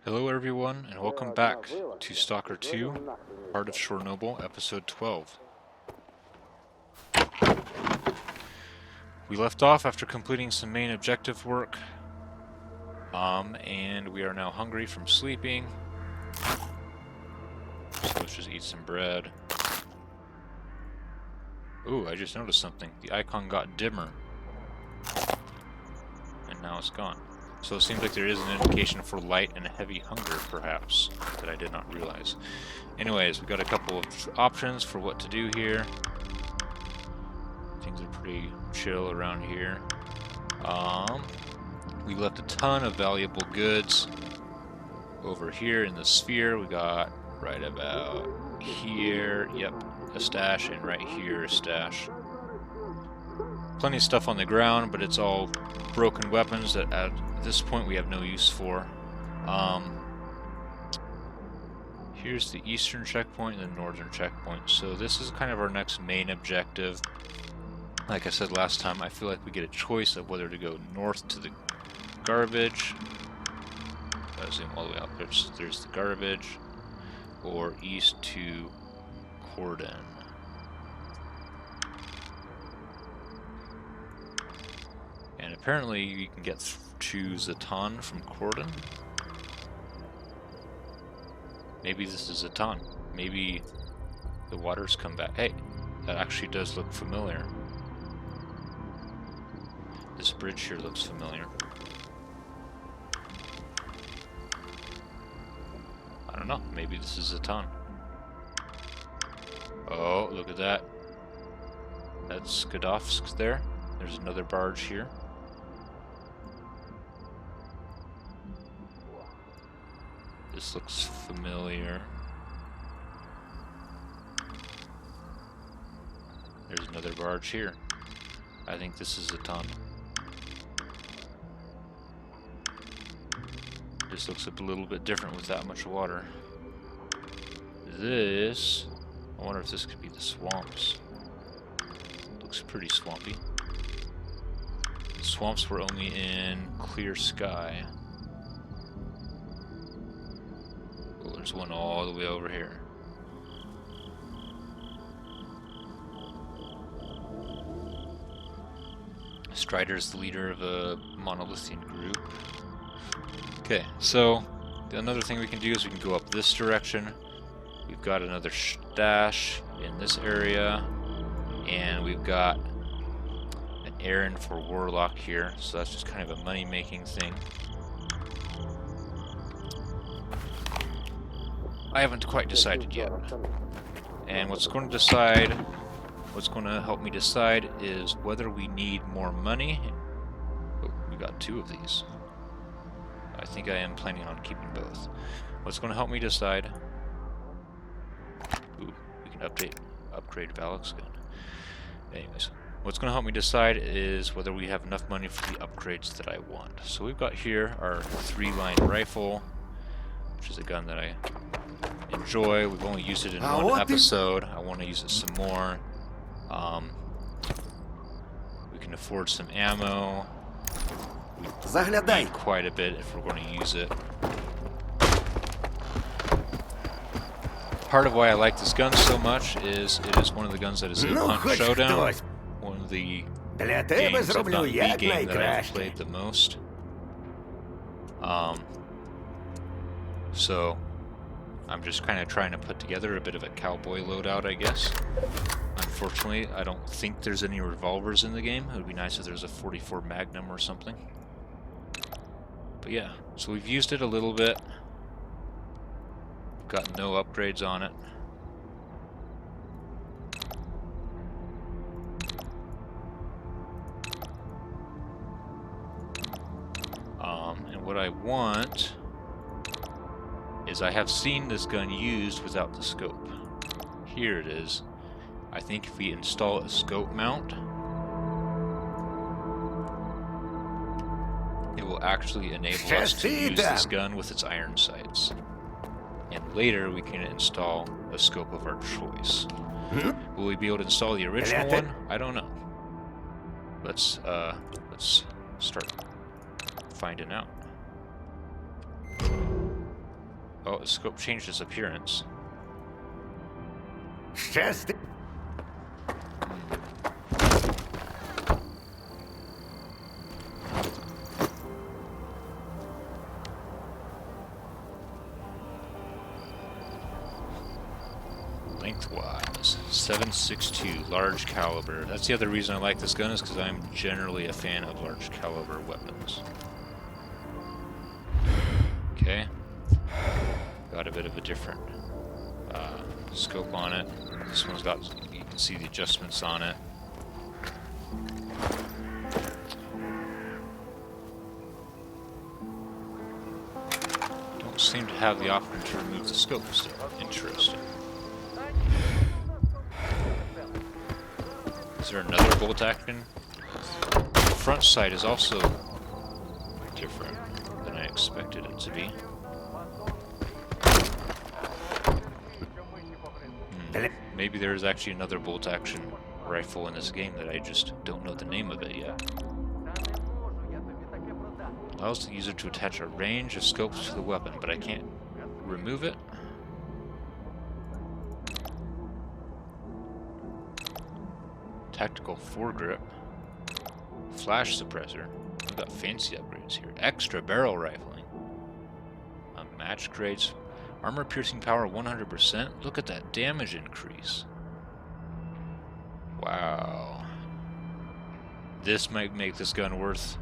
Hello everyone, and welcome back to Stalker 2, Heart of Chernobyl, Episode 12. We left off after completing some main objective work, and we are now hungry from sleeping. So let's just eat some bread. Ooh, I just noticed something. The icon got dimmer. And now it's gone. So it seems like there is an indication for light and heavy hunger, perhaps, that I did not realize. Anyways, we got a couple of options for what to do here. Things are pretty chill around here. We left a ton of valuable goods over here in the sphere. We got right about here, yep, a stash, and right here a stash. Plenty of stuff on the ground, but it's all broken weapons that at this point we have no use for. Here's the eastern checkpoint and the northern checkpoint. So this is kind of our next main objective. Like I said last time, I feel like we get a choice of whether to go north to the garbage. I zoom all the way out. There's the garbage, or east to Corden. And apparently you can get to Zatan from Corden. Maybe this is Zatan. Maybe the waters come back. Hey, that actually does look familiar. This bridge here looks familiar. I don't know. Maybe this is Zatan. Oh, look at that. That's Gadovsk there. There's another barge here. This looks familiar. There's another barge here. I think this is Zatan. This looks a little bit different with that much water. This, I wonder if this could be the swamps. Looks pretty swampy. The swamps were only in clear sky. Oh, there's one all the way over here. Strider's the leader of a monolithian group. Okay, so another thing we can do is we can go up this direction. We've got another stash in this area, and we've got an errand for Warlock here, so that's just kind of a money-making thing. I haven't quite decided yet. And what's going to help me decide is whether we need more money. Oh, we got two of these. I think I am planning on keeping both. What's going to help me decide? Ooh, we can upgrade Valak's gun. Anyways, what's going to help me decide is whether we have enough money for the upgrades that I want. So we've got here our 3-line rifle, which is a gun that I enjoy. We've only used it in one episode. I want to use it some more. We can afford some ammo. We need quite a bit if we're going to use it. Part of why I like this gun so much is it is one of the guns that is in Hunt Showdown. One of the games, if not the game that I've played the most. So I'm just kind of trying to put together a bit of a cowboy loadout, I guess. Unfortunately, I don't think there's any revolvers in the game. It would be nice if there's a 44 Magnum or something. But yeah, so we've used it a little bit. Got no upgrades on it. And what I want is I have seen this gun used without the scope. Here it is. I think if we install a scope mount, it will actually enable us to use this gun with its iron sights. And later we can install a scope of our choice. Will we be able to install the original one? I don't know. Let's start finding out. the scope changed its appearance. S.T.A.L.K.E.R. Lengthwise, 7.62, large caliber. That's the other reason I like this gun, is because I'm generally a fan of large caliber weapons. Okay. Got a bit of a different scope on it. This one's got, you can see the adjustments on it. Don't seem to have the option to remove the scope still. Interesting. Is there another bolt action? The front sight is also different than I expected it to be. Maybe there is actually another bolt action rifle in this game that I just don't know the name of it yet. Allows the user to attach a range of scopes to the weapon, but I can't remove it. Tactical foregrip. Flash suppressor. We've got fancy upgrades here. Extra barrel rifling. Match grades. Armor piercing power 100%. Look at that damage increase. Wow. This might make this gun worth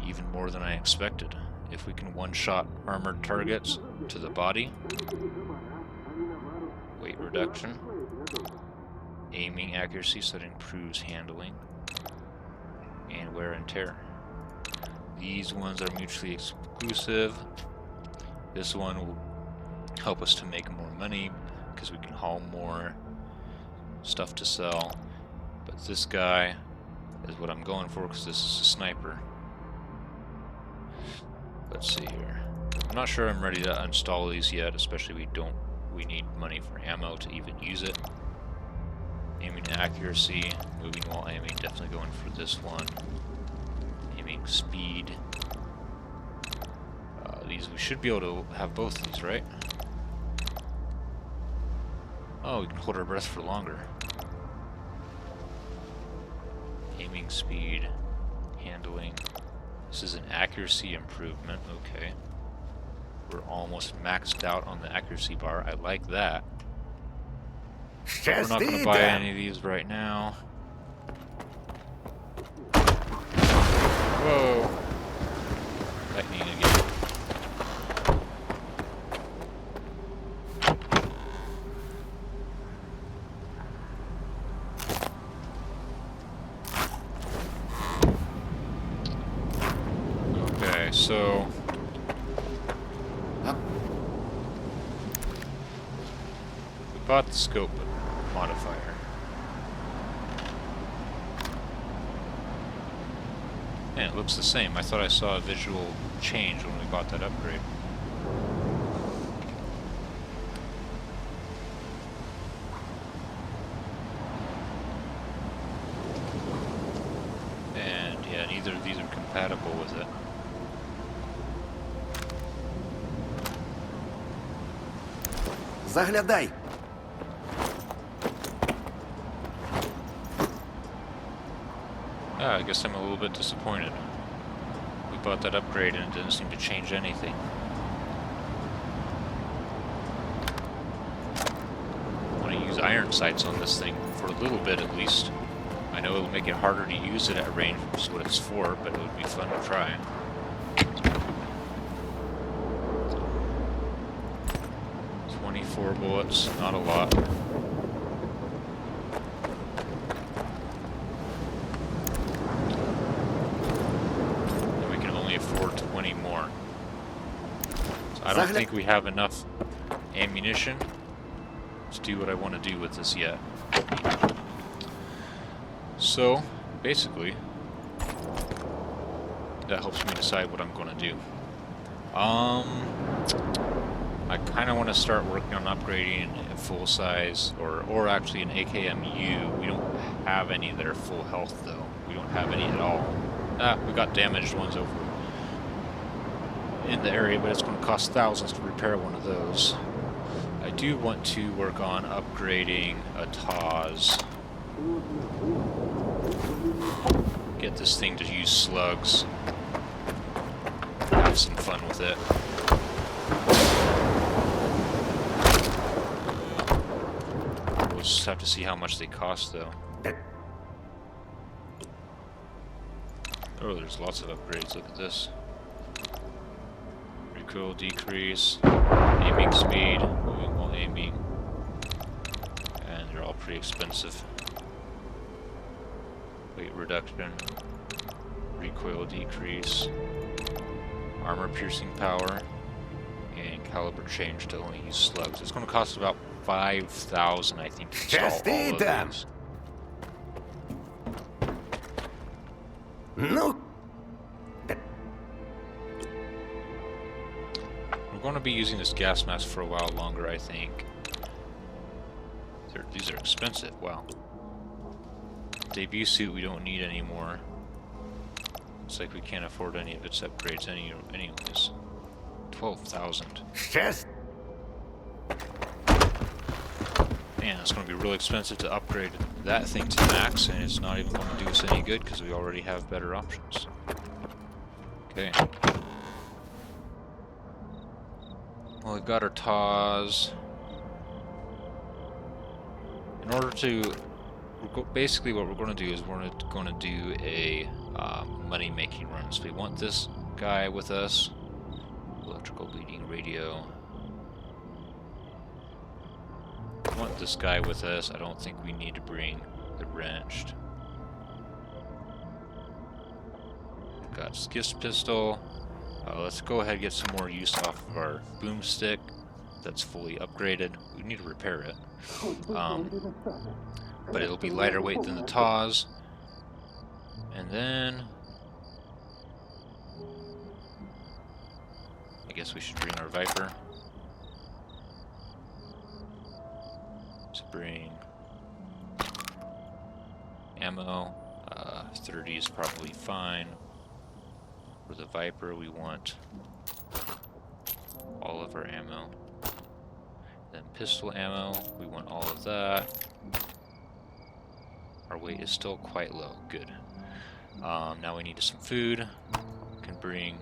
even more than I expected. If we can one-shot armored targets to the body. Weight reduction. Aiming accuracy, so that improves handling. And wear and tear. These ones are mutually exclusive. This one will help us to make more money because we can haul more stuff to sell. But this guy is what I'm going for because this is a sniper. Let's see here. I'm not sure I'm ready to install these yet, especially we need money for ammo to even use it. Aiming accuracy, moving while aiming, definitely going for this one. Aiming speed. These, we should be able to have both of these, right? Oh, we can hold our breath for longer. Aiming speed, handling. This is an accuracy improvement, okay. We're almost maxed out on the accuracy bar, I like that. We're not going to buy any of these right now. Whoa! Lightning again. Okay, so... we bought the scope modifier. And it looks the same. I thought I saw a visual change when we bought that upgrade. And yeah, neither of these are compatible with it. Заглядай. I guess I'm a little bit disappointed. We bought that upgrade and it didn't seem to change anything. I want to use iron sights on this thing for a little bit at least. I know it'll make it harder to use it at range, which is what it's for, but it would be fun to try. Four bullets, not a lot. And we can only afford 20 more. So I don't think we have enough ammunition to do what I want to do with this yet. So, basically, that helps me decide what I'm going to do. I kind of want to start working on upgrading a full size, or actually an AKMU. We don't have any that are full health though. We don't have any at all. We got damaged ones over in the area, but it's going to cost thousands to repair one of those. I do want to work on upgrading a TAWS. Get this thing to use slugs. Have some fun with it. We'll just have to see how much they cost, though. Oh, there's lots of upgrades. Look at this. Recoil decrease, aiming speed, moving while aiming, and they're all pretty expensive. Weight reduction, recoil decrease, armor piercing power, and caliber change to only use slugs. It's going to cost about 5,000, I think, to install all of these. No. We're going to be using this gas mask for a while longer, I think. These are expensive. Wow. Debut suit we don't need anymore. Looks like we can't afford any of its upgrades anyways. 12,000. Yes. Man, it's going to be really expensive to upgrade that thing to max, and it's not even going to do us any good because we already have better options. Okay. Well, we've got our TAWS. In order to... basically what we're going to do is we're going to do a money-making run. So we want this guy with us. Electrical bleeding radio. We want this guy with us. I don't think we need to bring the wrenched. We've got Skiff's pistol. Let's go ahead and get some more use off of our boomstick. That's fully upgraded. We need to repair it. But it'll be lighter weight than the TAWS. And then... I guess we should bring our Viper. Let's bring ammo. 30 is probably fine. For the Viper, we want all of our ammo. Then pistol ammo, we want all of that. Our weight is still quite low. Good. Now we need some food. We can bring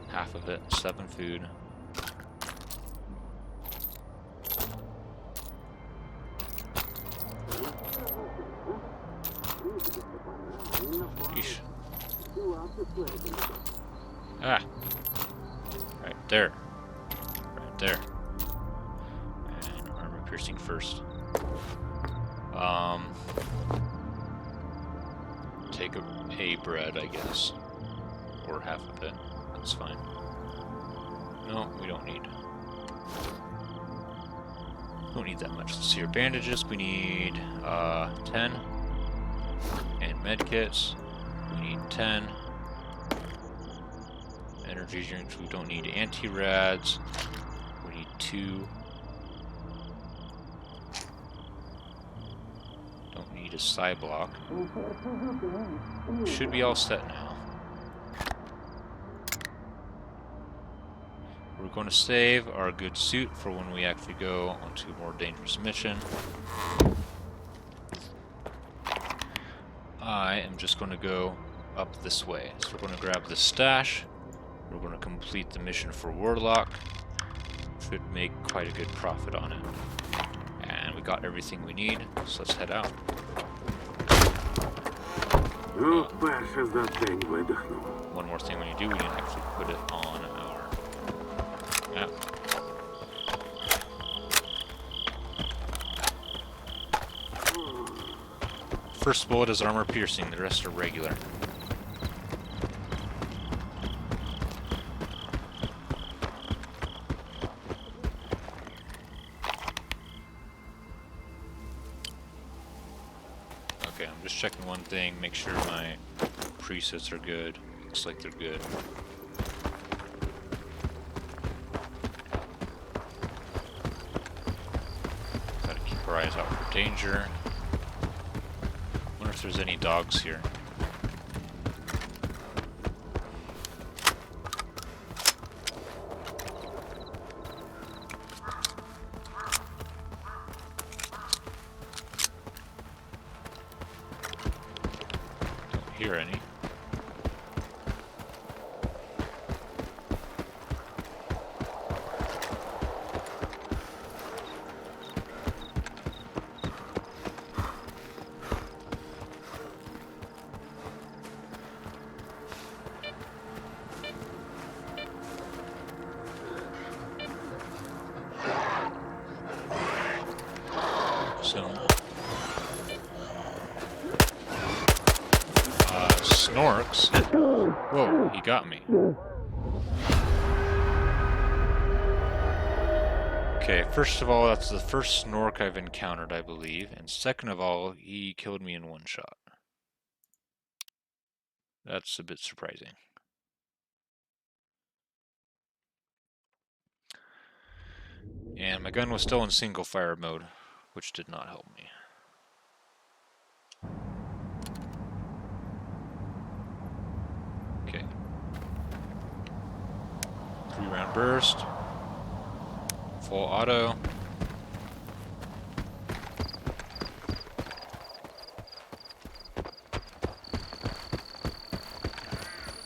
half of it, 7 food. Yeesh. Ah! Right there. Right there. And armor piercing first. Take a bread, I guess. Or half of it. That's fine. No, we don't need. Don't need that much. Let's see our bandages. We need 10. And medkits. We need 10. Energy drinks. We don't need anti-rads. We need 2. Don't need a psi block. Should be all set now. We're going to save our good suit for when we actually go onto a more dangerous mission. I am just going to go up this way. So we're going to grab the stash. We're going to complete the mission for Warlock. Should make quite a good profit on it. And we got everything we need, so let's head out. One more thing we need to do, we need to actually put it on our map. First bullet is armor piercing, the rest are regular. Okay, I'm just checking one thing, make sure my presets are good. Looks like they're good. Gotta keep our eyes out for danger. Wonder if there's any dogs here. hear any. Snorks. Whoa, he got me. Okay, first of all, that's the first snork I've encountered, I believe. And second of all, he killed me in one shot. That's a bit surprising. And my gun was still in single fire mode, which did not help me. Okay. 3-round burst. Full auto.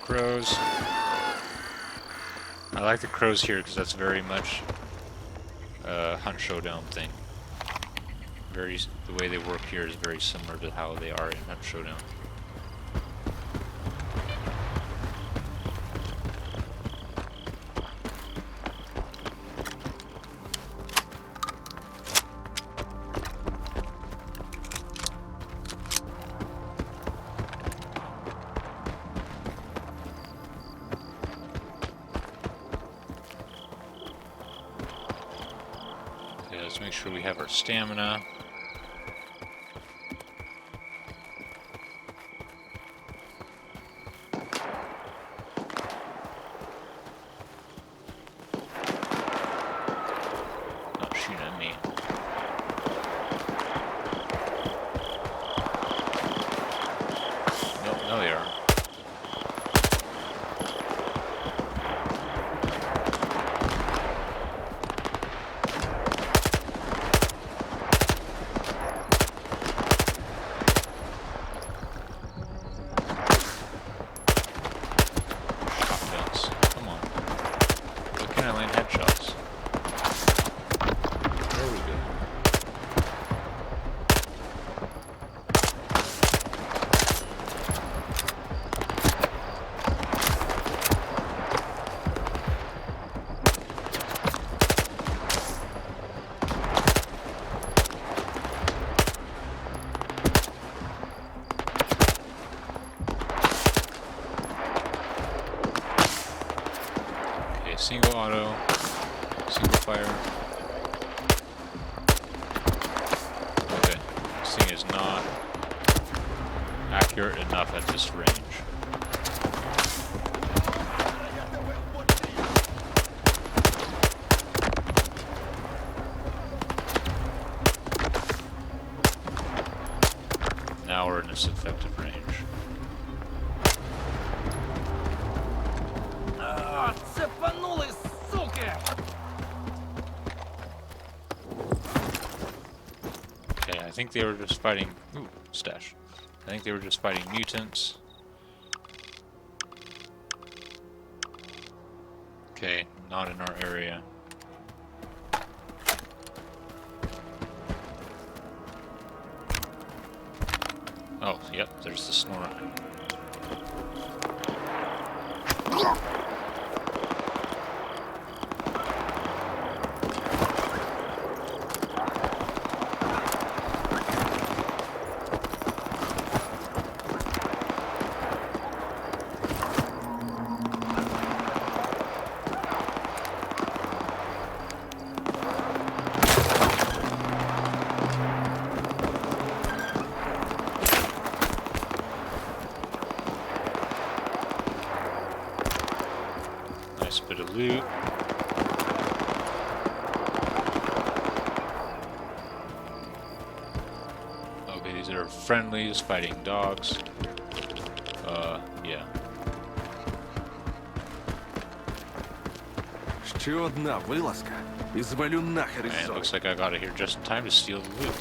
Crows. I like the crows here because that's very much a hunt showdown thing. The way they work here is very similar to how they are in Hunt Showdown. Okay, let's make sure we have our stamina. Single auto, single fire. Okay, this thing is not accurate enough at this range. Now we're in its effective range. Okay, I think they were just fighting... Ooh, stash. I think they were just fighting mutants. Okay, not in our area. Oh, yep, there's the snore. Nice bit of loot. Okay, these are friendlies fighting dogs. Yeah. And it looks like I got it here just in time to steal the loot.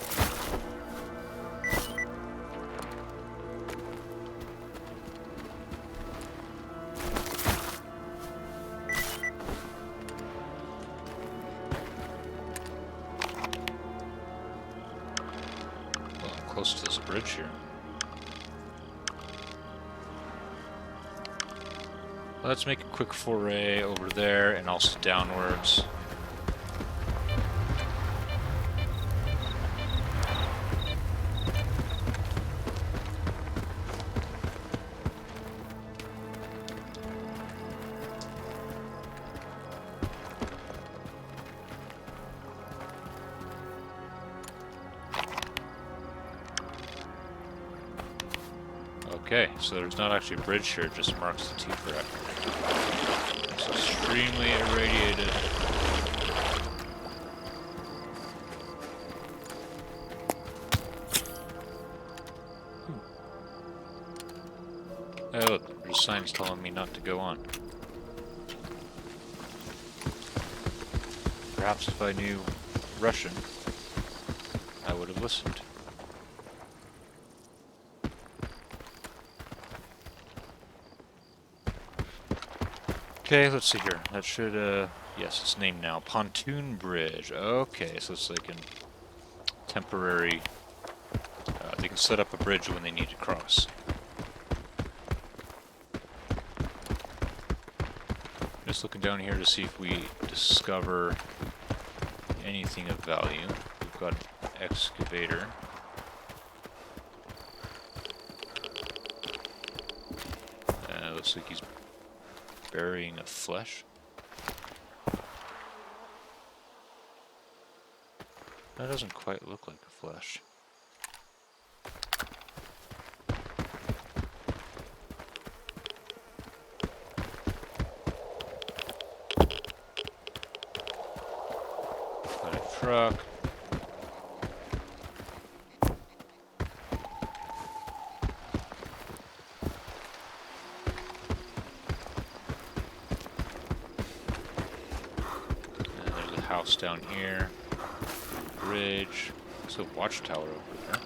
bridge here. Let's make a quick foray over there and also downwards. Okay, so there's not actually a bridge here, it just marks the T-frag. It's extremely irradiated. Oh, look, there's signs telling me not to go on. Perhaps if I knew Russian, I would have listened. Okay, let's see here. That should, yes, it's named now. Pontoon Bridge. Okay, so it's like a temporary, they can set up a bridge when they need to cross. Just looking down here to see if we discover anything of value. We've got an excavator. Looks like he's burying a flesh. That doesn't quite look like a flesh. Got a truck. House down here, bridge, there's a watchtower over there.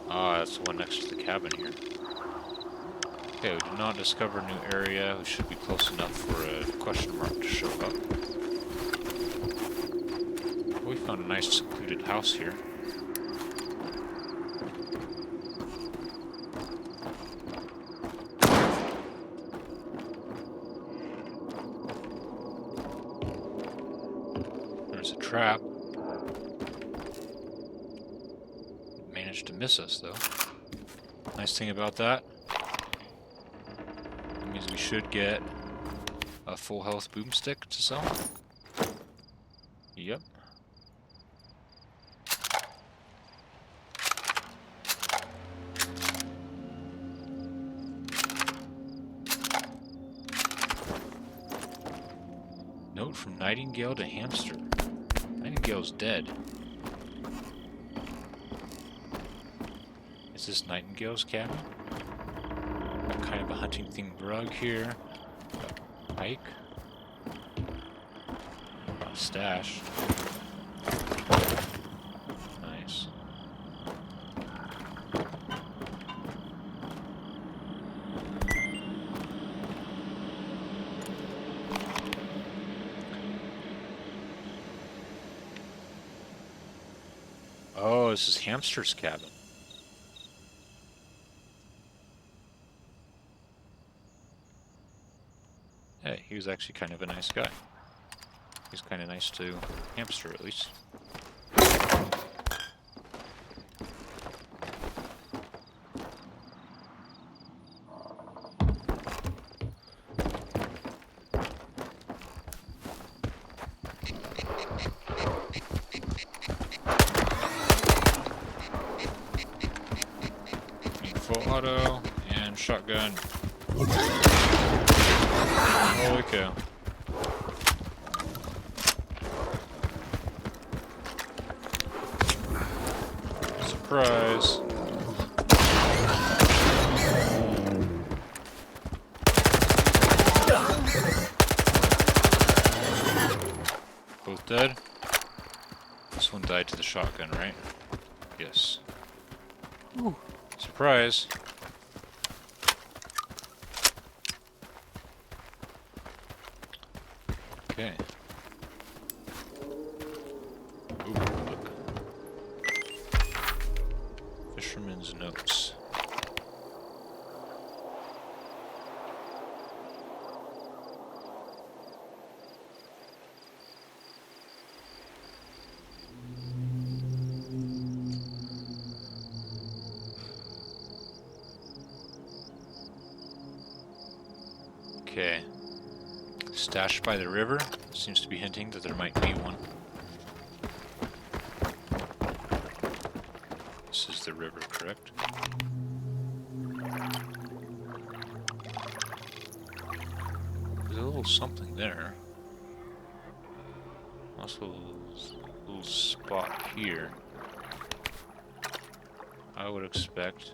Ah, that's the one next to the cabin here. Okay, we did not discover a new area. We should be close enough for a question mark to show up. We found a nice secluded house here. There's a trap. Managed to miss us though. Nice thing about that, it means we should get a full health boomstick to sell. Yep. Note from Nightingale to Hamster. Nightingale's dead. Is this Nightingale's cabin? Got kind of a hunting thing rug here. Got pike. Got a stash. Nice. Oh, this is Hamster's cabin. Hey, he was actually kind of a nice guy. He's kind of nice to Hamster, at least. Full auto and shotgun. Holy cow. Surprise. Both dead? This one died to the shotgun, right? Yes. Ooh. Surprise. Okay. Ooh. Fisherman's notes. Okay. Stashed by the river. Seems to be hinting that there might be one. This is the river, correct? There's a little something there. Also a little spot here. I would expect.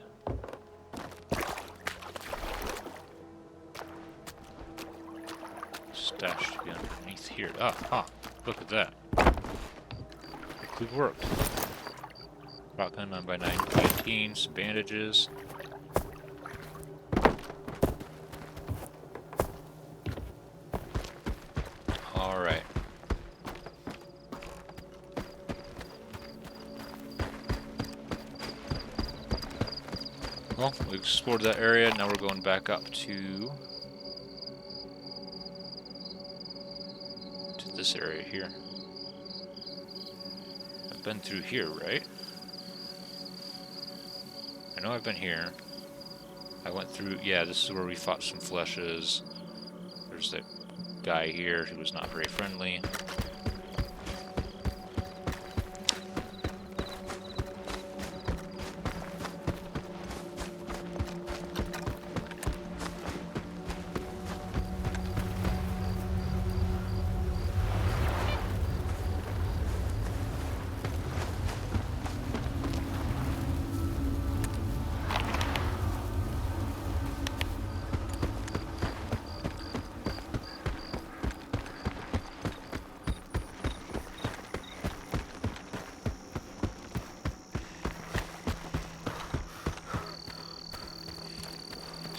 Stashed to be underneath here. Ah, look at that. It worked. Shotgun on by 918, some bandages. Alright. Well, we explored that area, now we're going back up to this area here. I've been through here, right? I know I've been here. I went through, yeah, this is where we fought some fleshes. There's that guy here who was not very friendly.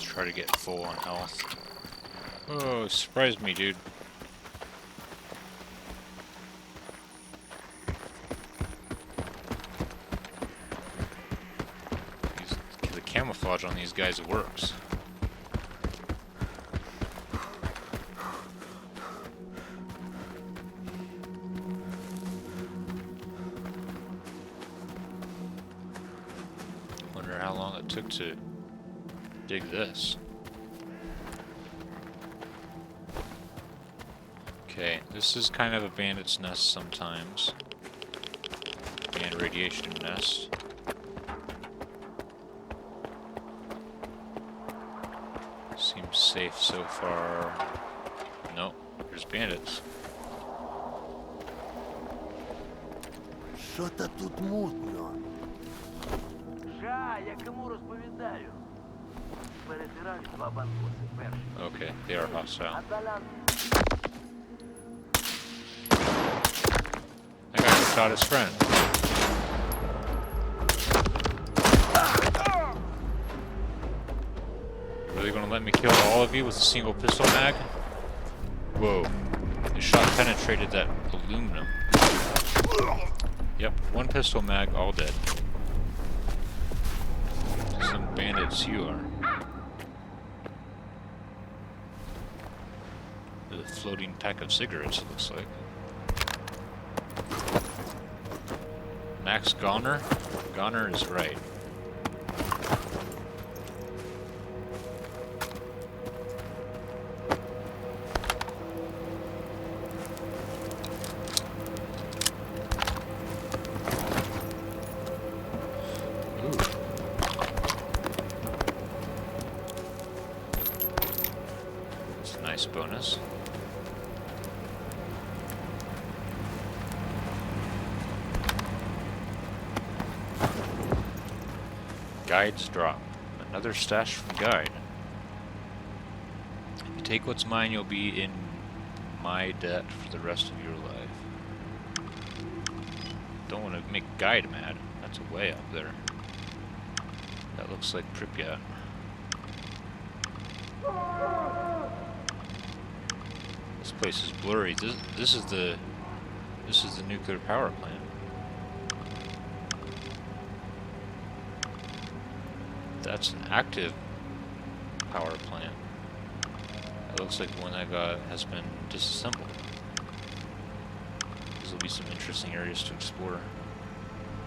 Try to get full on health. Oh, it surprised me, dude. The camouflage on these guys works. Wonder how long it took to dig this. Okay, this is kind of a bandit's nest sometimes. And radiation nest. Seems safe so far. Nope, there's bandits. Що-то тут мутно. Я кому розповідаю? Перетирають два банкоти. Перший. Okay, they are hostile. That guy shot his friend. Really gonna let me kill all of you with a single pistol mag? Whoa. The shot penetrated that aluminum. Yep, one pistol mag, all dead. Some bandits you are. The floating pack of cigarettes, it looks like. Max Goner? Goner is right. Bonus. Guides drop. Another stash from Guide. If you take what's mine, you'll be in my debt for the rest of your life. Don't want to make Guide mad. That's way up there. That looks like Pripyat. This place is blurry. This is the nuclear power plant. That's an active power plant. It looks like one that has been disassembled. These will be some interesting areas to explore.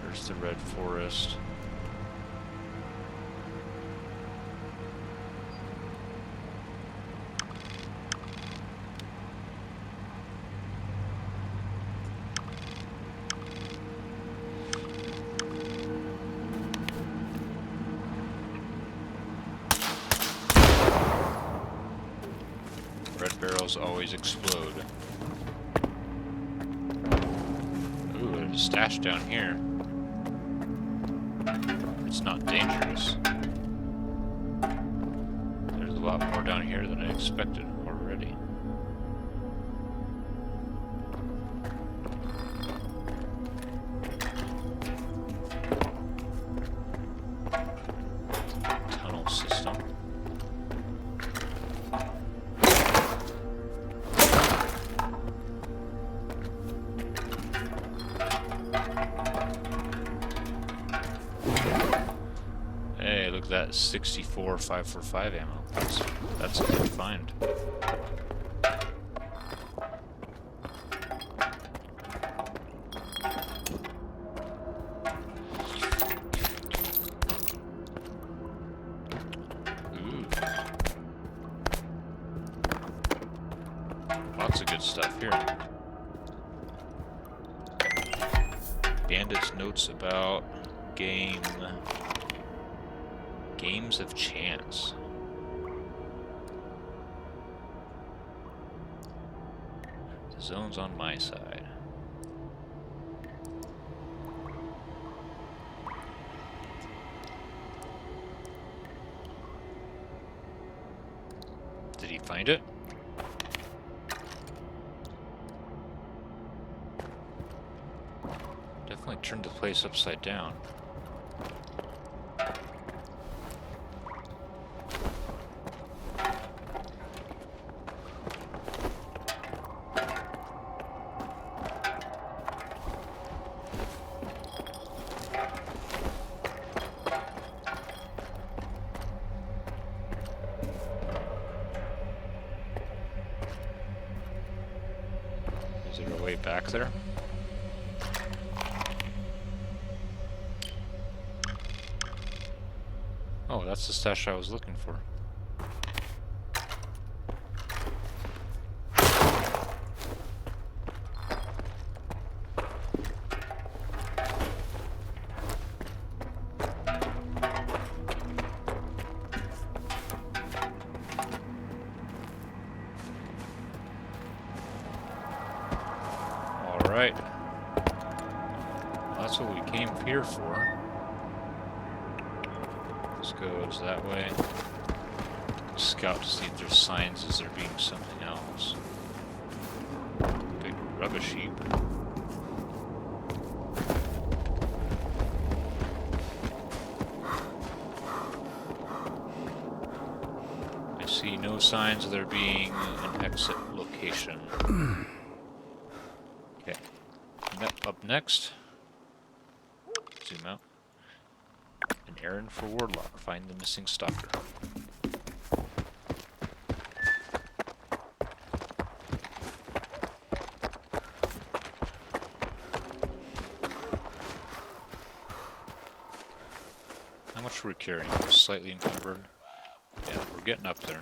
There's the red forest. Red barrels always explode. Ooh, there's a stash down here. It's not dangerous. There's a lot more down here than I expected already. Tunnel system. Hey, look at that 64 545 ammo. That's a good find. Ooh. Lots of good stuff here. Bandit's notes about games of chance. The zone's on my side. Did he find it? Definitely turned the place upside down. Is there a way back there? Oh, that's the stash I was looking for. Alright. That's what we came here for. This goes that way. Scout to see if there's signs as there being something else. Big rubbish heap. I see no signs of there being an exit location. Okay. Up next, zoom out. An errand for Warlock. Find the missing stalker. How much are we carrying? Slightly encumbered. Yeah, we're getting up there.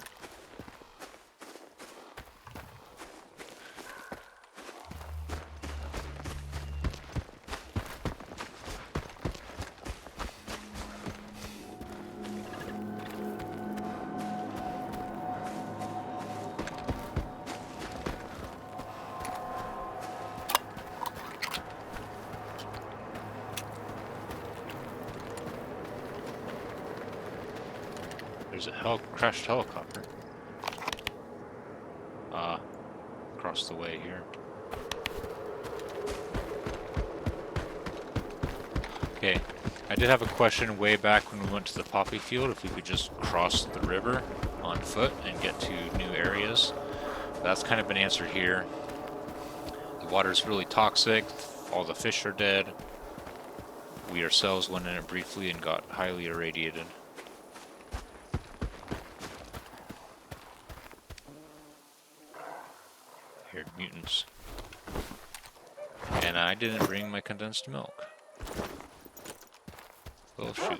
There's a crashed helicopter. Across the way here. Okay, I did have a question way back when we went to the poppy field, if we could just cross the river on foot and get to new areas. That's kind of been answered here. The water's really toxic, all the fish are dead. We ourselves went in it briefly and got highly irradiated. Here, mutants. And I didn't bring my condensed milk. Well, shoot.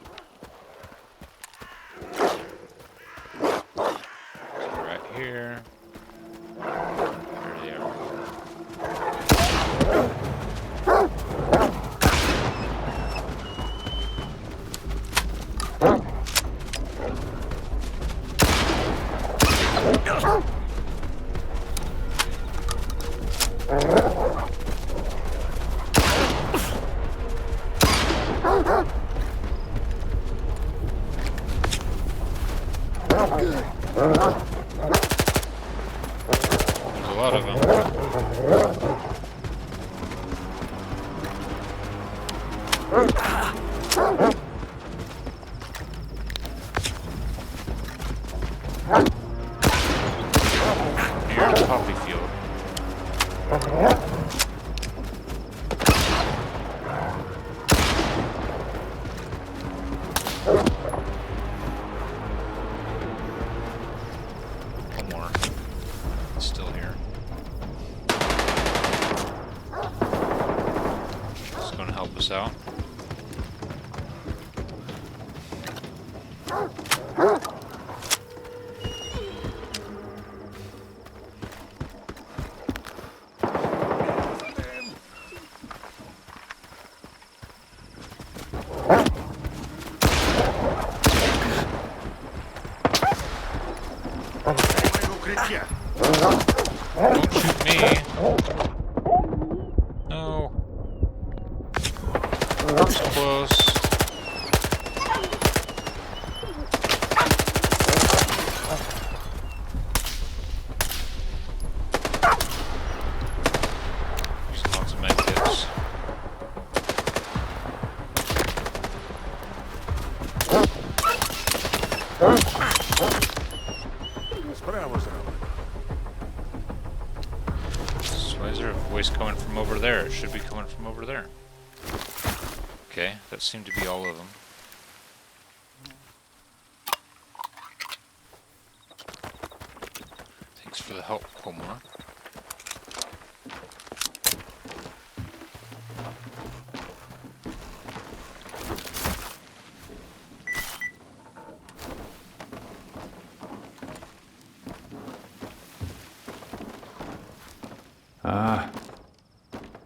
So right here. There they are. There's a lot of them. Near the poppy field. One more. It's still here. It's going to help us out. Don't shoot me. No. That was close. There's lots of medkits. So why is there a voice coming from over there? It should be coming from over there. Okay, that seemed to be all of them. Thanks for the help, Homer.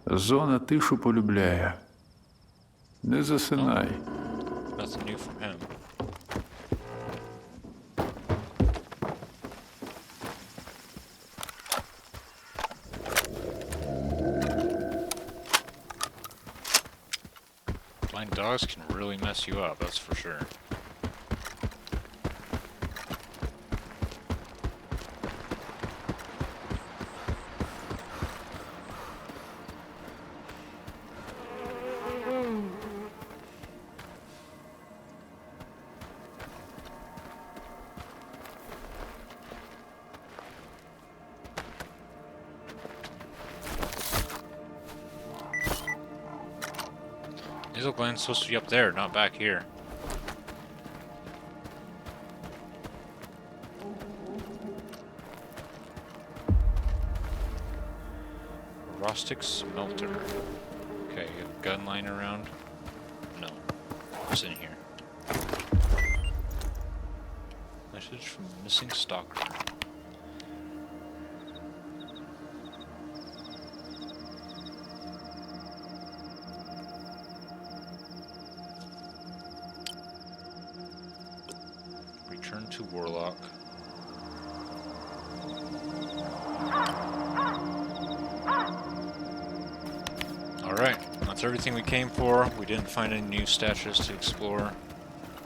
Зона тишу полюбляє. Не засинай. Nothing new from him. Blind dogs can really mess you up, that's for sure. Nasal gland's supposed to be up there, not back here. Rustic smelter. Okay, you have a gun lying around? No. What's in here? Message from missing stalker. Return to Warlock. Alright, that's everything we came for. We didn't find any new stashes to explore.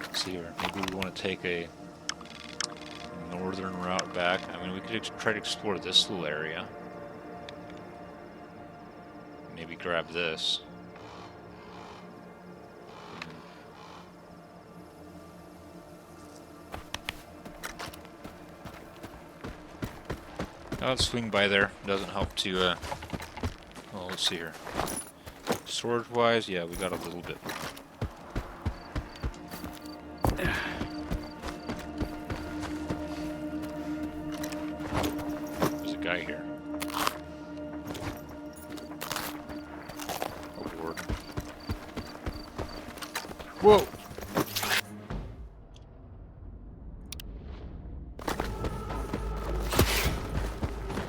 Let's see here. Maybe we want to take a northern route back. I mean, we could try to explore this little area. Maybe grab this. Let's swing by there. Doesn't help to, well, let's see here. Storage-wise, yeah, we got a little bit. There's a guy here. Whoa!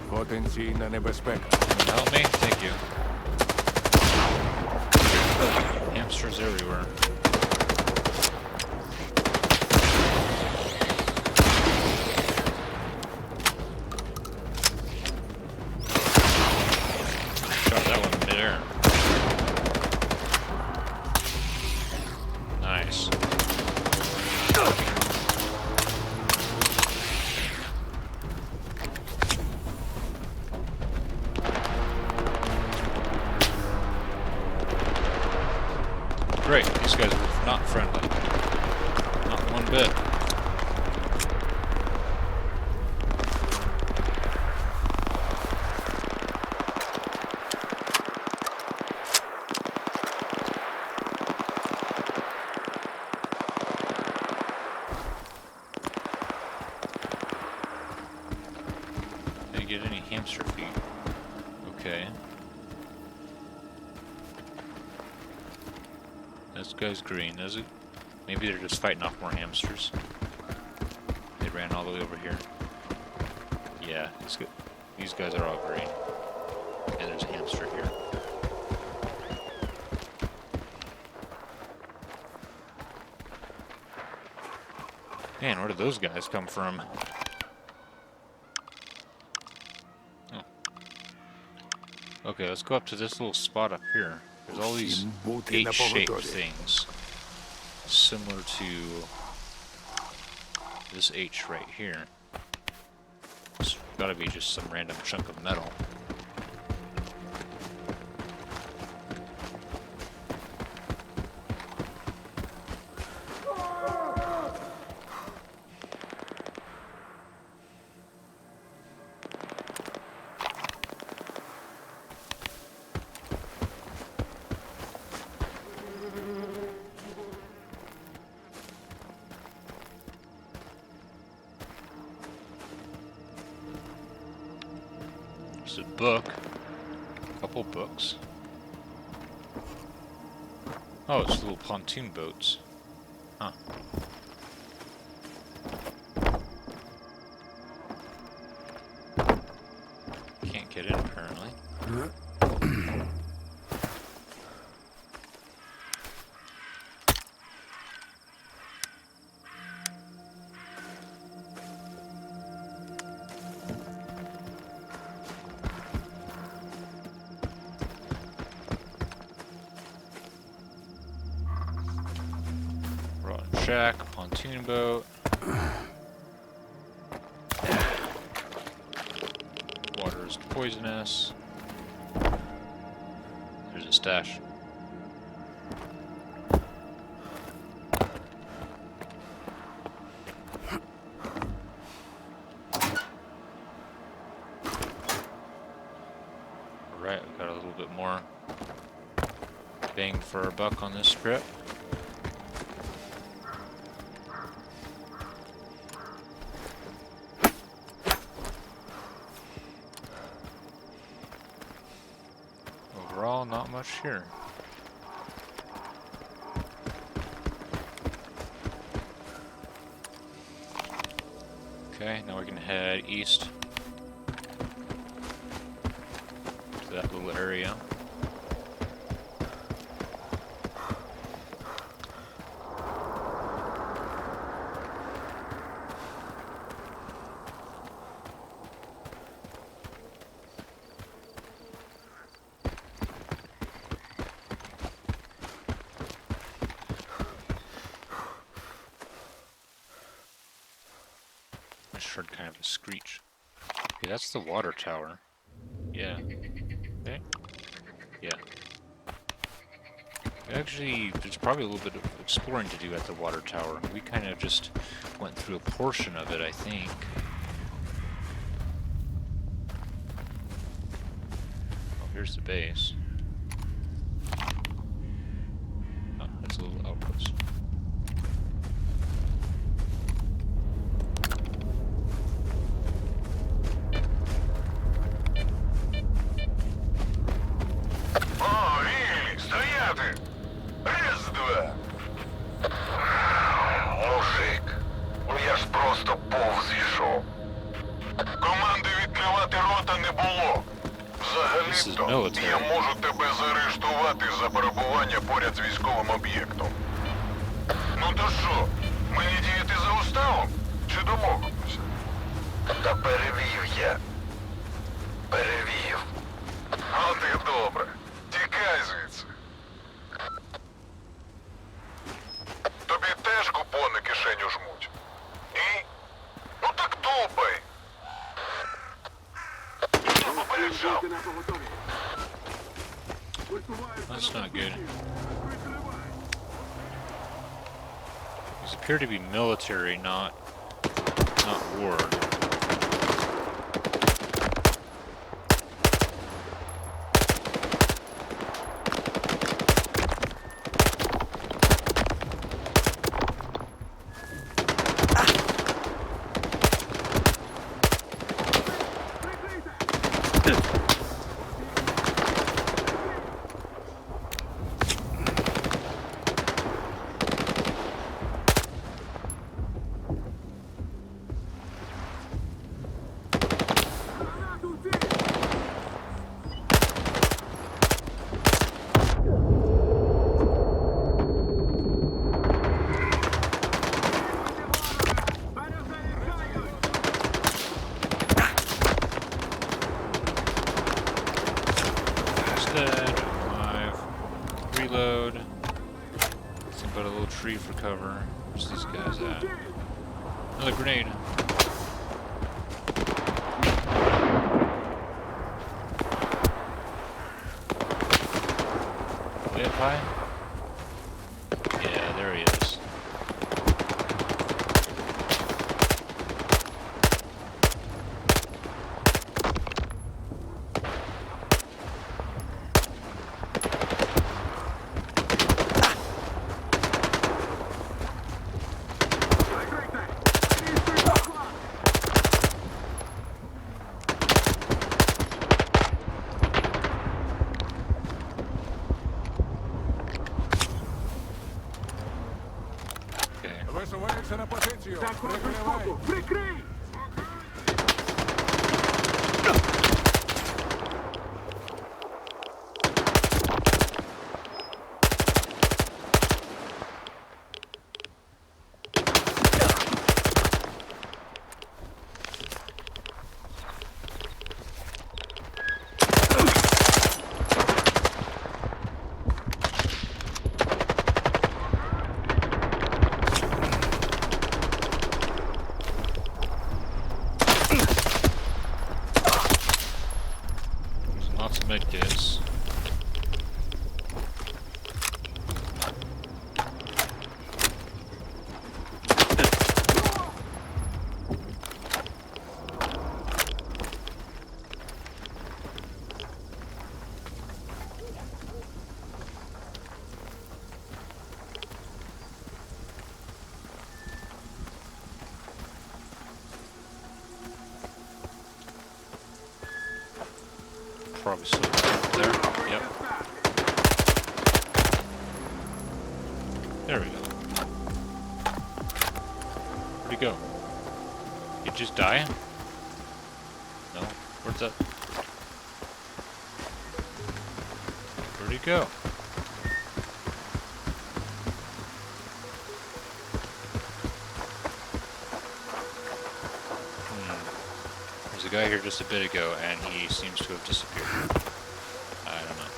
Потенційна небезпека. Help me? Thank you. Hamsters everywhere. Shot that one in midair. Nice. Great, these guys are not friendly. Not one bit. Didn't get any hamster feet. Okay. This guy's green, is it? Maybe they're just fighting off more hamsters. They ran all the way over here. Yeah, it's good. These guys are all green. And there's a hamster here. Man, where did those guys come from? Oh. Okay, let's go up to this little spot up here. There's all these H-shaped things. Similar to this H right here. It's gotta be just some random chunk of metal. There's a book. A couple books. Oh, it's little pontoon boats. Huh. Can't get in apparently. Shack, pontoon boat. Water is poisonous. There's a stash. Alright, we got a little bit more bang for our buck on this script. Overall, not much here. Okay, now we can head east to that little area. I just heard kind of a screech. Okay, that's the water tower. Yeah. Okay. Yeah. Actually, there's probably a little bit of exploring to do at the water tower. We kind of just went through a portion of it, I think. Oh, here's the base. Oh, that's a little outpost. This is Я military. можу тебе заарештувати за перебування поряд з військовим об'єктом. Ну то що, мені діяти за уставом? Чи домовимося? Та перевів я. Перевів. От і добре. Тікай звідси. Тобі теж купони кишеню жмуть? Ні? Ну так тупай. Я попереджав. That's not good. These appear to be military, not war. Dead, alive. Reload. Nothing but a little tree for cover. Where's these guys at? Another grenade. Way up high? Yeah, there he is. Висуваємося на позицію. Прикривай. Прикрий! Lots of medkits. Probably still there. Yep. There we go. Where'd he go? Did he just die? No. Where's that? Where'd he go? There's a guy here just a bit ago, and he seems to have disappeared. I don't know.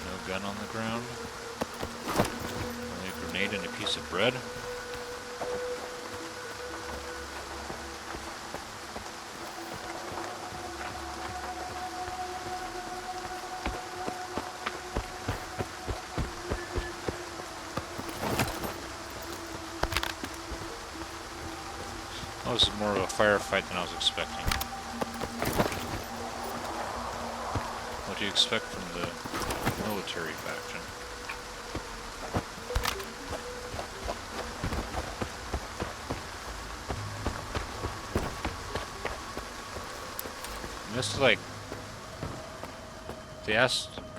No gun on the ground. Only a grenade and a piece of bread. Oh, this is more of a firefight than I was expecting. What do you expect from the military faction? This like they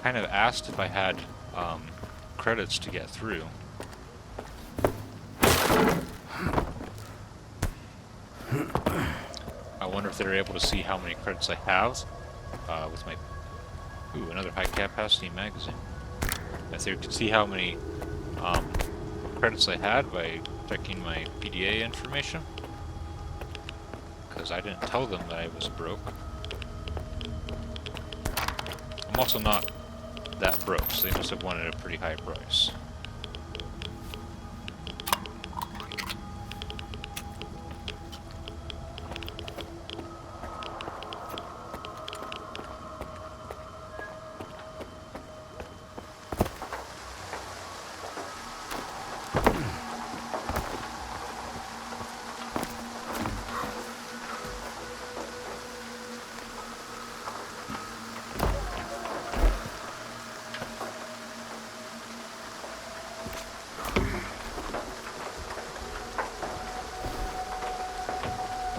kind of asked if I had credits to get through. I wonder if they're able to see how many credits I have with my... Ooh, another high-capacity magazine. If they could see how many credits I had by checking my PDA information. Because I didn't tell them that I was broke. I'm also not that broke, so they must have wanted a pretty high price.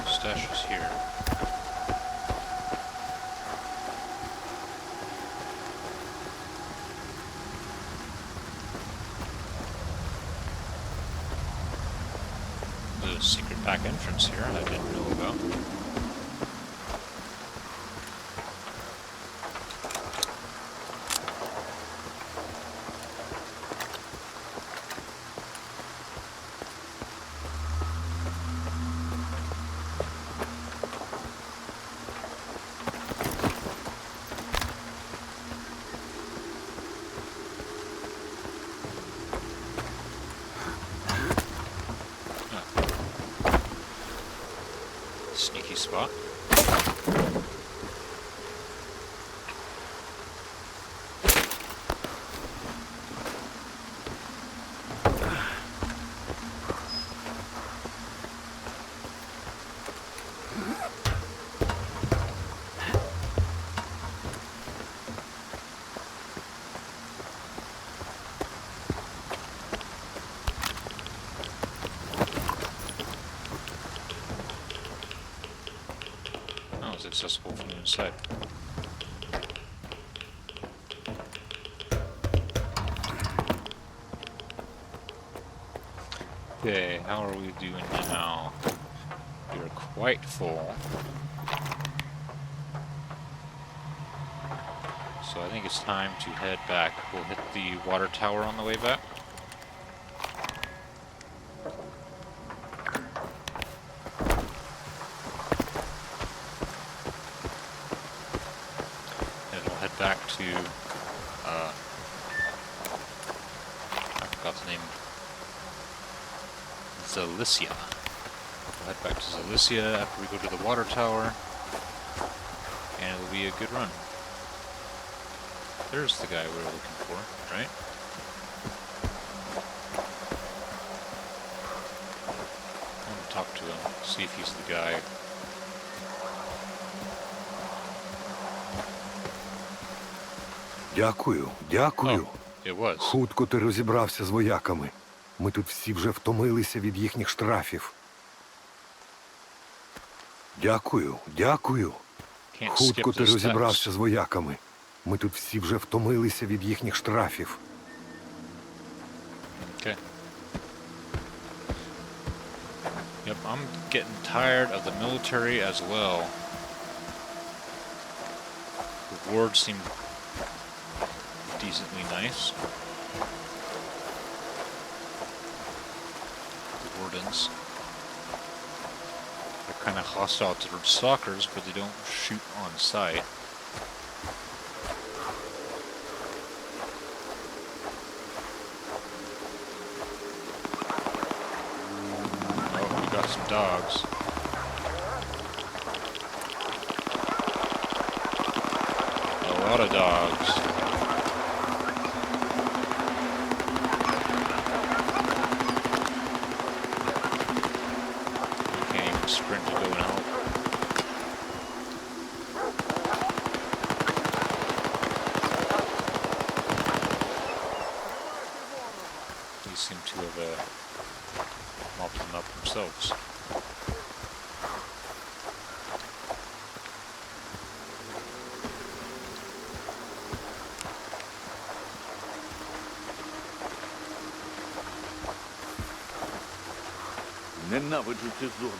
Stash is here. There's a secret back entrance here I didn't know about. Sneaky spot. It's accessible from the inside. Okay, how are we doing now? We're quite full. So I think it's time to head back. We'll hit the water tower on the way back. Back to, I forgot the name, Zalicia. We'll head back to Zalicia after we go to the water tower, and it'll be a good run. There's the guy we were looking for, right? I want to talk to him, see if he's the guy. Дякую, дякую. It was. Хутко ти розібрався з вояками. Ми тут всі вже втомилися від їхніх штрафів. Дякую, дякую. Хутко ти розібрався з вояками. Ми тут всі вже втомилися від їхніх штрафів. Okay. Yep, I'm getting tired of the military as well. Rewards seem decently nice. The wardens. They're kind of hostile towards stalkers, but they don't shoot on sight. Oh, we got some dogs. A lot of dogs. Sprint to go and help. These seem to have mopped them up themselves. Ненавиджу цю зону.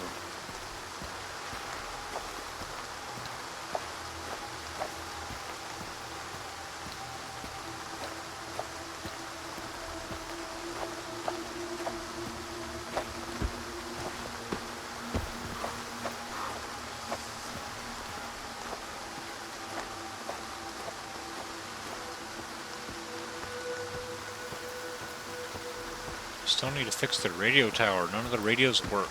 Still need to fix the radio tower. None of the radios work.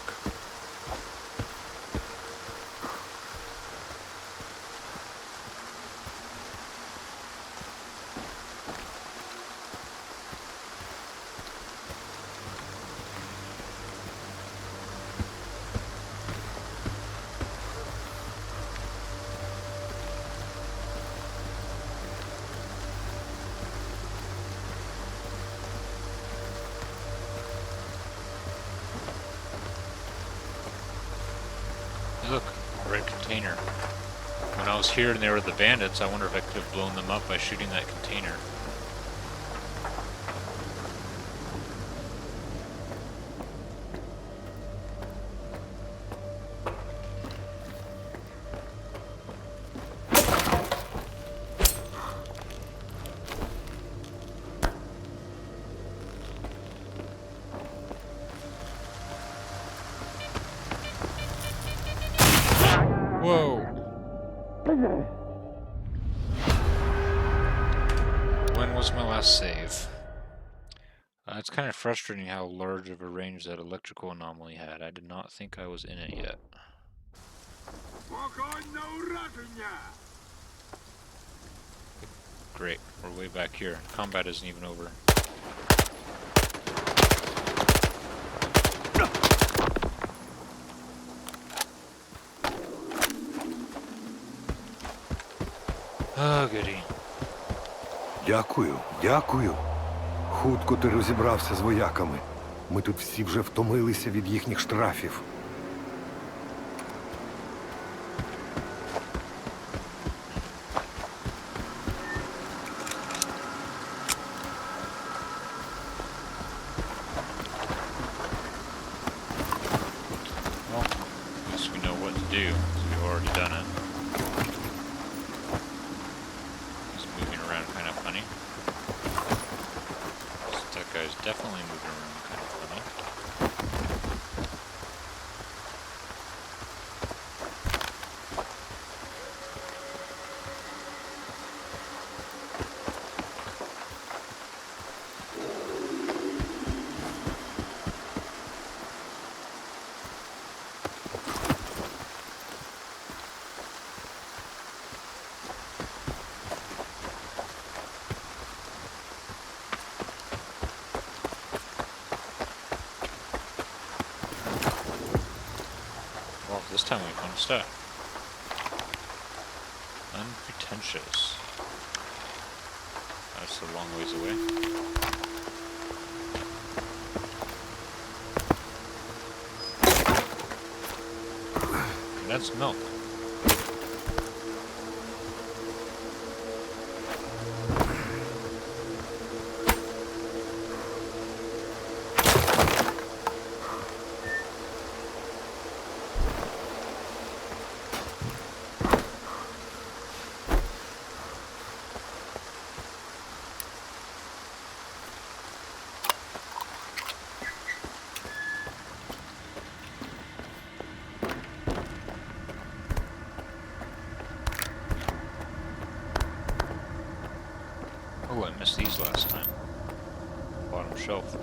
Look, red container. When I was here and they were the bandits, I wonder if I could have blown them up by shooting that container. Whoa! When was my last save? It's kind of frustrating how large of a range that electrical anomaly had. I did not think I was in it yet. Great, we're way back here. Combat isn't even over. Oh, goody. Дякую, дякую. Хутко ти розібрався з вояками. Ми тут всі вже втомилися від їхніх штрафів. Well, at least we know what to do, because we've already done it. Guy's definitely moving around kind of funny. Well, this time we found a stat. Unpretentious. That's a long ways away. And that's milk. Oh, I missed these last time. Bottom shelf.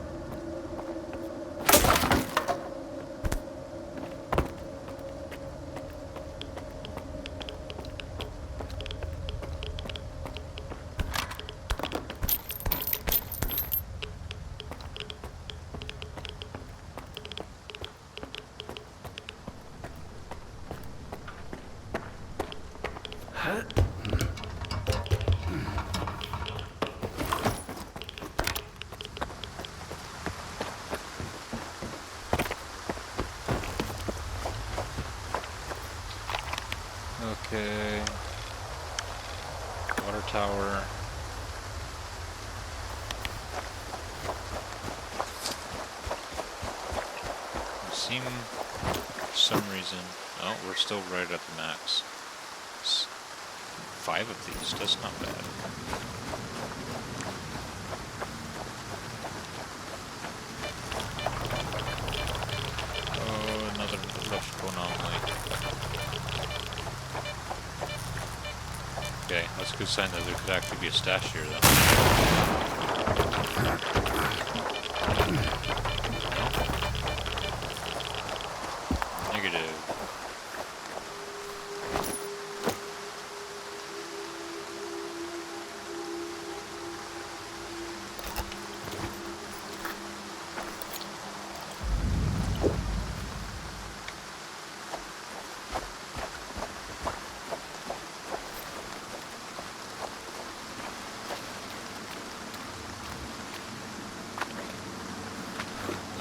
Okay. Water tower. Let's seem, for some reason... Oh, we're still right at the max. 5 of these, that's not bad. Oh, another electrical anomaly. Okay, that's a good sign that there could actually be a stash here, though. Negative.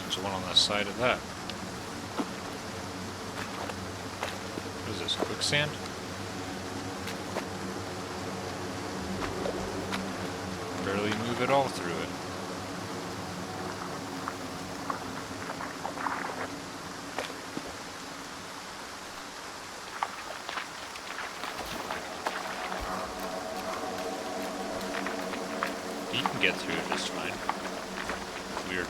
There's one on the side of that. What is this, quicksand? Barely move at all through it. You can get through it just fine. Weird.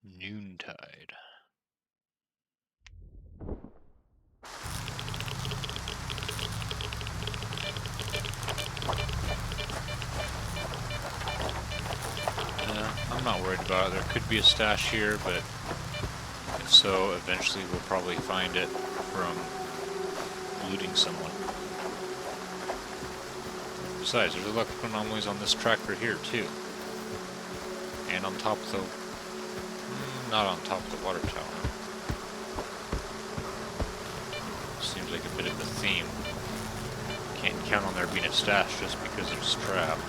Noontide. I'm not worried about it. There could be a stash here, but if so, eventually we'll probably find it from looting someone. Besides, there's electrical anomalies on this tractor here, too. And on top of the... not on top of the water tower. Seems like a bit of a theme. Can't count on there being a stash just because there's a trap.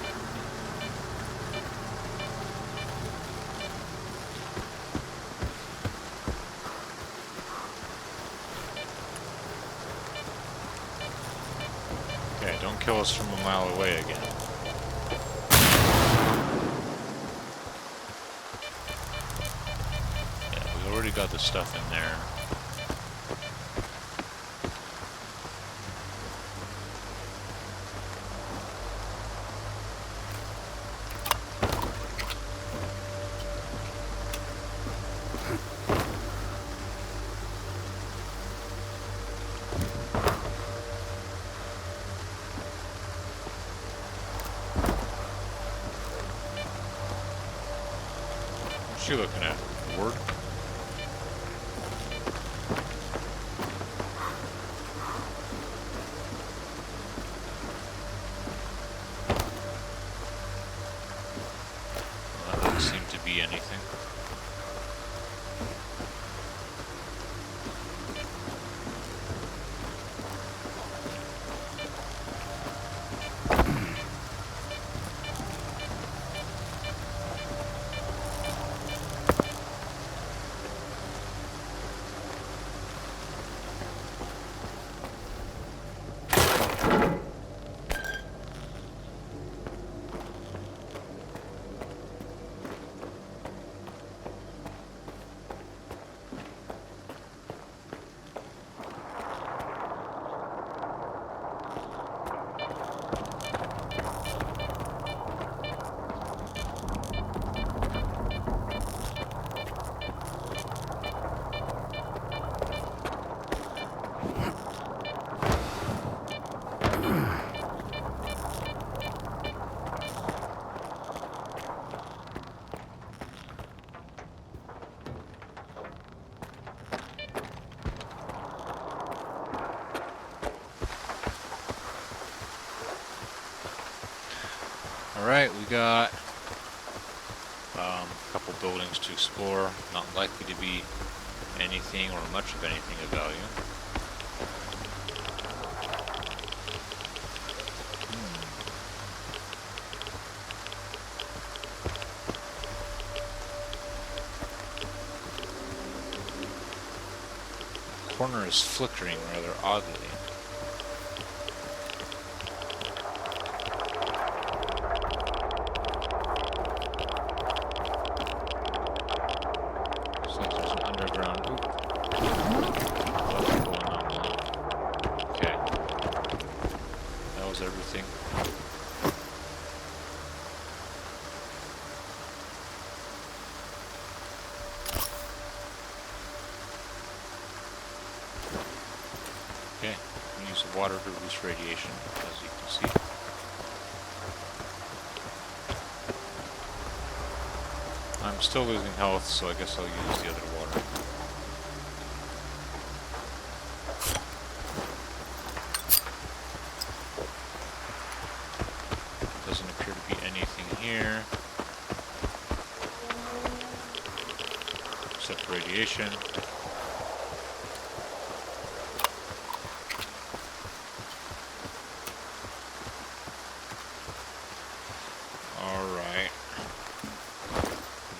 Okay, don't kill us from a mile away again. Yeah, we already got the stuff in there. What's she looking at? Word? Well, that doesn't seem to be anything. Alright, we got a couple buildings to explore. Not likely to be anything or much of anything of value. The corner is flickering rather oddly. Looks like there's an underground. Oop. What's going on there? Okay. That was everything. Okay, we use the water to reduce radiation, as you can see. I'm still losing health, so I guess I'll use the other water. Doesn't appear to be anything here. Except radiation. Alright.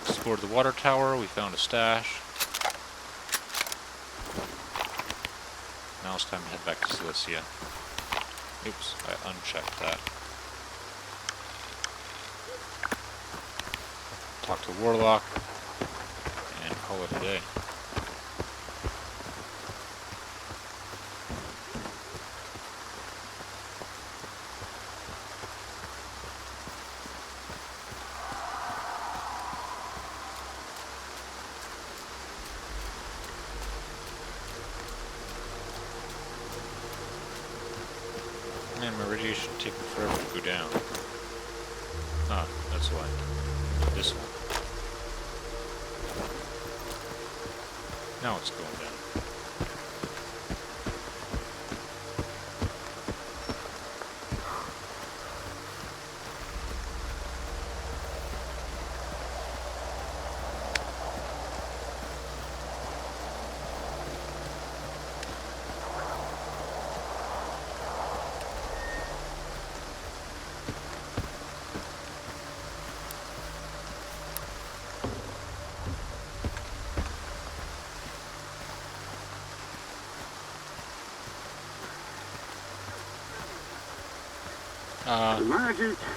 Explored the water tower, we found a stash. Now it's time to head back to Cilicia. Oops, I unchecked that. Talk to Warlock, and call it a day. Man, my radiation taking forever to go down. Ah, that's why. This one. Now it's going down.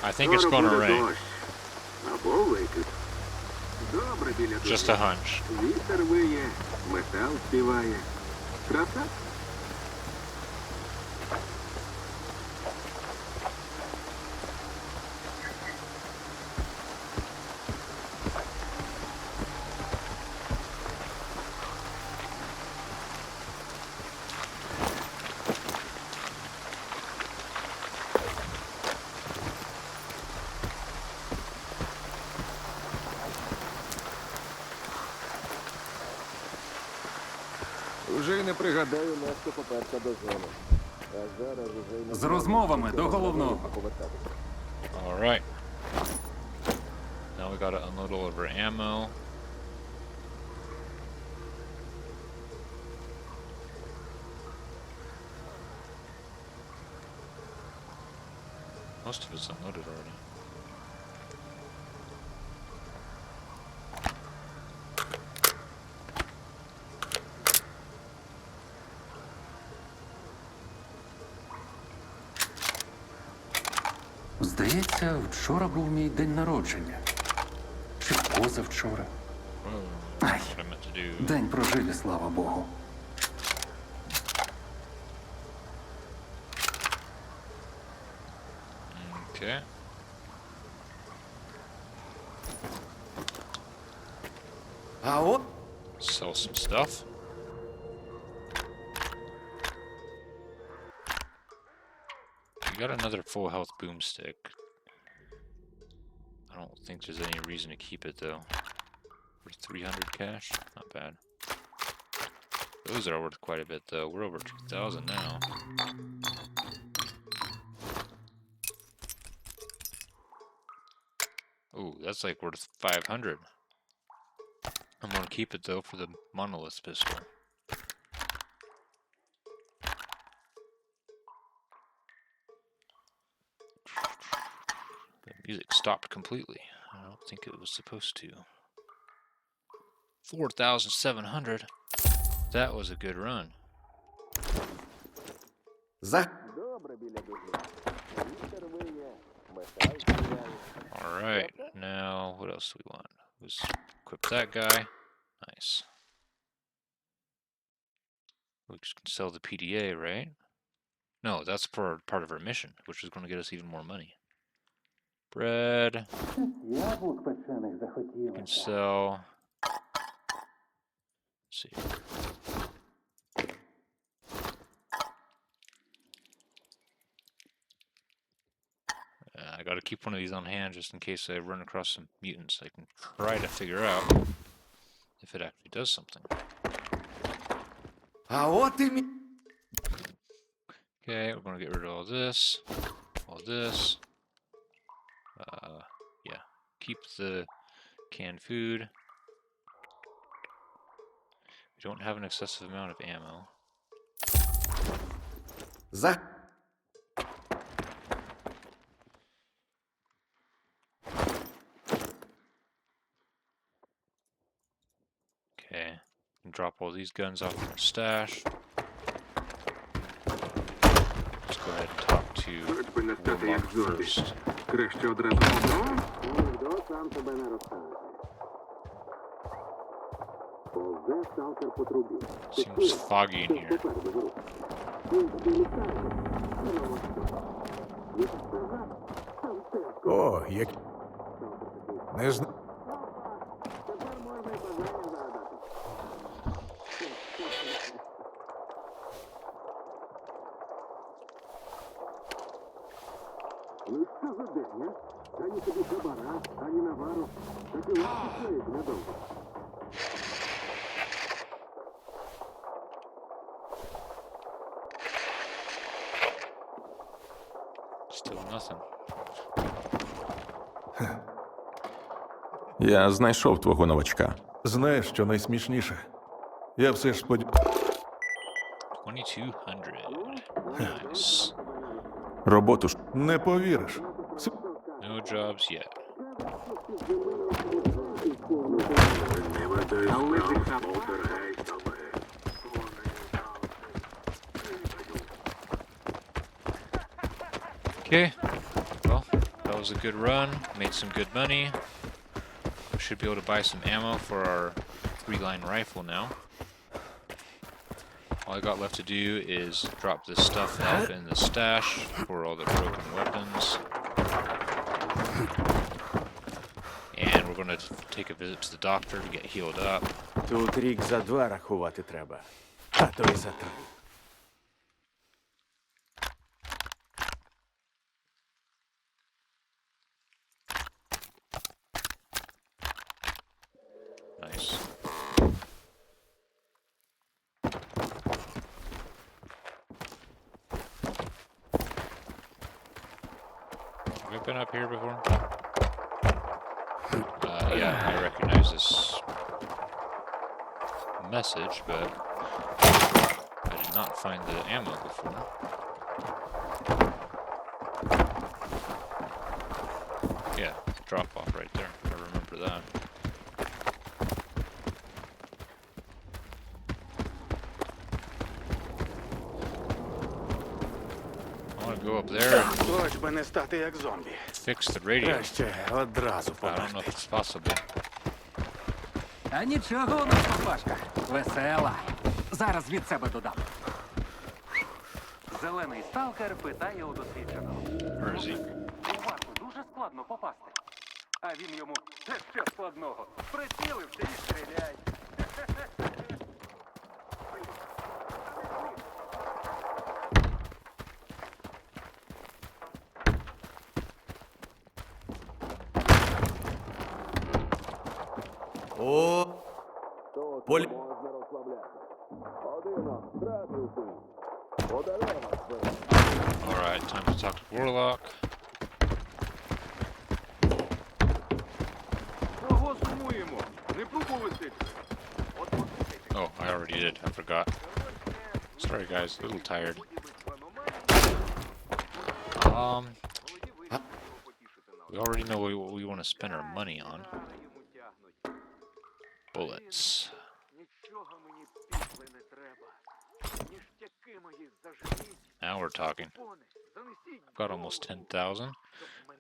I think it's going to rain. Just a hunch. Вітер виє, метал співає. Краса? Вже й не пригадаю, нащо поперся до зони. А зараз уже й не З розмовами до головного. повертатися. Alright. Now we gotta unload all of our ammo. Most of it's unloaded already. Здається, вчора був мій день народження. Чи позавчора. Whoa, Ай, that's what I meant to do. день прожили, слава Богу. Okay. А от Sell some stuff. We got another full health boomstick. I don't think there's any reason to keep it though. For 300 cash, not bad. Those are worth quite a bit though. We're over 2,000 now. that's like worth 500. I'm gonna keep it though for the monolith pistol. The music stopped completely. I don't think it was supposed to. 4,700. That was a good run. Добре біля дужини. Вітер виє, метал співає. Alright, now what else do we want? Let's equip that guy. Nice. We can sell the PDA, right? No, that's for part of our mission, which is going to get us even more money. Bread. Яблук печених We can захотілося. sell. Let's see. I gotta keep one of these on hand just in case I run across some mutants. I can try to figure out if it actually does something. А от і Okay, we're gonna get rid of all this. Yeah. Keep the canned food. We don't have an excessive amount of ammo. Okay, and drop all these guns off in our stash. Let's go ahead and talk to Хоч би не стати як Warlock зомбі. first. Краще одразу помру. Ніхто сам тебе не розкаже. Повзе сталкер по трубі. Seems foggy in here. Попереду ворог. Він тобі літає. Знову що? Він сказав, S.T.A.L.K.E.R. О, як... Сталкер такий. Не знаю. Тепер можна й бажання загадати. Ну що за день, а? Ані тобі хабара, ані навару. Так і лапки стоїть недовго. Still nothing. Я знайшов твого новачка. Знаєш, що найсмішніше? Я все ж 2,200. Nice. Роботу ж Не повіриш. No jobs yet. Не води справ, полтергейст, але... Okay. Well, that was a good run. Made some good money. We should be able to buy some ammo for our 3-line rifle now. All I got left to do is drop this stuff off in the stash for all the broken weapons. And we're going to take a visit to the doctor to get healed up. Тут рік за 2 рахувати треба, а то й за 3. Nice. Have we been up here before? Yeah, I recognize this message, but I did not find the ammo before. Yeah, drop off right there. I remember that. I want to go up there and Хоч би не стати як зомбі. fix the radio. Краще одразу I don't know if померти. it's possible. А нічого у нас папашка. Весела. Зараз від себе додам. Зелений сталкер питає у досвідченого. Where is he? У варту дуже складно попасти. А він йому, що складного? Прицілився і стріляй. О, Тут Поль- можна розслаблятися. Одино, втратив ти. Подарунок ви. Alright, time to talk to Warlock. посумуємо. Не трупу висить. Oh, I already did. I forgot. Sorry, guys. A little tired. We already know what we want to spend our money on. Bullets. Нічого мені пішли не треба. Ніштяки мої заживіть. Now we're talking. Пони, занесіть I've got almost 10,000.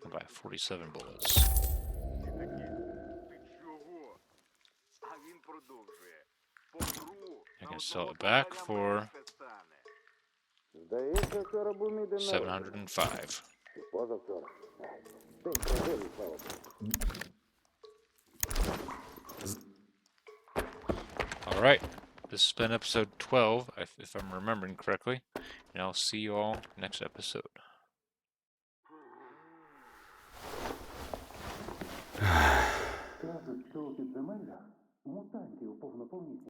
I'll buy 47 bullets. Ти чого? А він продовжує. Помру. I can sell it back for Здається, вчора був мій день народження. 705. Позавчора. День прожили, слава Богу. Alright, this has been episode 12, if I'm remembering correctly, and I'll see you all next episode. Кажуть, що у підземеллях мутантів повноповністю.